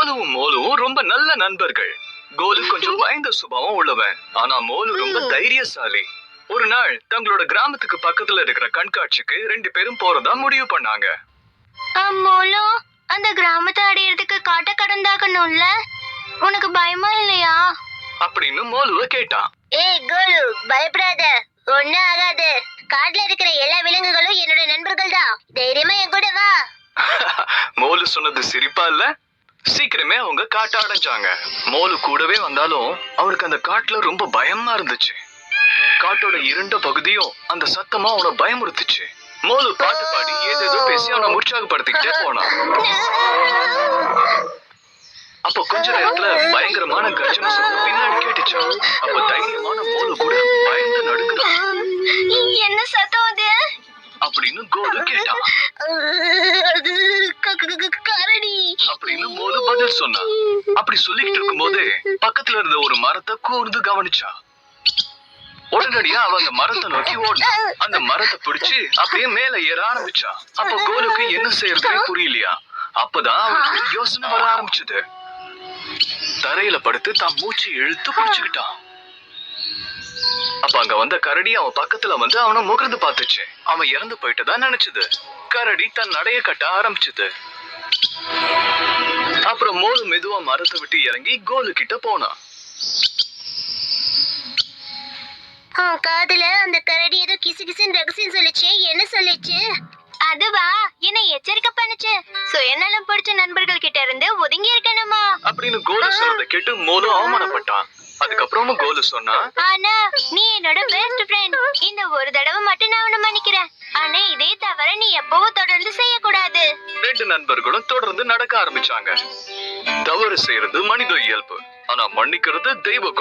கோலுவும் மோலுவும் ரொம்ப நல்ல நண்பர்கள். கோலு கொஞ்சம் பயந்த சுபாவம் உள்ளவன். ஆனா மோலு ரொம்ப தைரியசாலி. ஒரு நாள் தங்களோட கிராமத்துக்கு பக்கத்துல இருக்கிற கண்காட்சிக்கு 2 பேரும் போறதா முடிவு பண்ணாங்க. மோலோ, அந்த கிராமத்தை அடையறதுக்கு காட்ட கடந்தாகணும்ல, உனக்கு பயமா இல்லையா அப்படின்னு மோலுவ கேட்டான். ஏய் கோலு, பயப்படாத, ஒண்ணும் ஆகாது. காட்டுல இருக்கிற எல்லா விலங்குகளும் என்னோட நண்பர்கள் தான். தைரியமா என் கூட வா. மோலு சொன்னது சிரிப்பா இல்ல? சீக்கிரமே அவங்க காட்ட அடைஞ்சாங்க. மோலு கூடவே வந்தாலும் அவருக்கு அந்த காட்டுல ரொம்ப பயமா இருந்துச்சு. காட்டோட இருண்ட பகுதியும் அந்த சத்தமா அவனை பயமுறுத்துச்சு. மோலு பாட்டு பாடி ஏதேதோ பேசி அவனை உற்சாகப்படுத்திக்கிட்டே போனான். அப்ப கொஞ்ச நேரத்துல பயங்கரமான கர்ஜனை சத்தம் பின்னாடி கேட்டுச்சு. அப்ப தைரியமான மோலு கூட பயந்து நடுங்குறான். என்ன சத்தம் அது அப்படின்னு கோலு கேட்டான். கரடி அப்படின்னு மோலு பதில் சொன்னா. அப்படி சொல்லிக்கிட்டு இருக்கும் போது பக்கத்துல இருந்த ஒரு மரத்தை கூர்ந்து கவனிச்சா. உடனடியா அவ அந்த மரத்தை நோக்கி ஓடினா. அந்த மரத்தை பிடிச்சு அப்படியே மேல ஏற ஆரம்பிச்சா. அப்ப கோலுக்கு என்ன செய்யறதுன்னு புரியலையா. அப்பதான் அவனுக்கு யோசனை வர ஆரம்பிச்சது. தரையில படுத்து தான் மூச்சு இழுத்து பிடிச்சுக்கிட்டான். அப்ப அங்க வந்த கரடி அவன் பக்கத்துல வந்து அவனை முகர்ந்து பார்த்துச்சு. அவன் இறந்து போயிட்டதா நினைச்சது. கரடி தன் நடைய கட்ட ஆரம்பிச்சது. அப்புறம் மோலு மெதுவா மரத்தை விட்டு இறங்கி கோலு கிட்ட போனான். காதுல அந்த கரடி ஏதோ கிசு கிசுன்னு ரகசியம் சொல்லிச்சு. என்ன சொல்லிச்சு? அதுவா, என்ன எச்சரிக்கை பண்ணுச்சு. சுயநலம் பிடிச்ச நண்பர்கள் கிட்ட இருந்து ஒதுங்கி இருக்கணுமா அப்படின்னு கோலு சொன்னதை கேட்டு மோலு அவமானப்பட்டான். அதுக்கப்புறமும் கோலு சொன்னா, ஆனா நீ என்னோட பெஸ்ட் ஃப்ரெண்ட். இந்த ஒரு தடவை மட்டும் நான் உன்னை மன்னிக்கிறேன். ஆனா இதே தவிர நீ எப்பவும் தொடர்ந்து செய்யக்கூடாது. 2 நண்பர்களும் தொடர்ந்து நடக்க ஆரம்பிச்சாங்க. தவறு செய்யறது மனித இயல்பு, ஆனா மன்னிக்கிறது தெய்வ குணம்.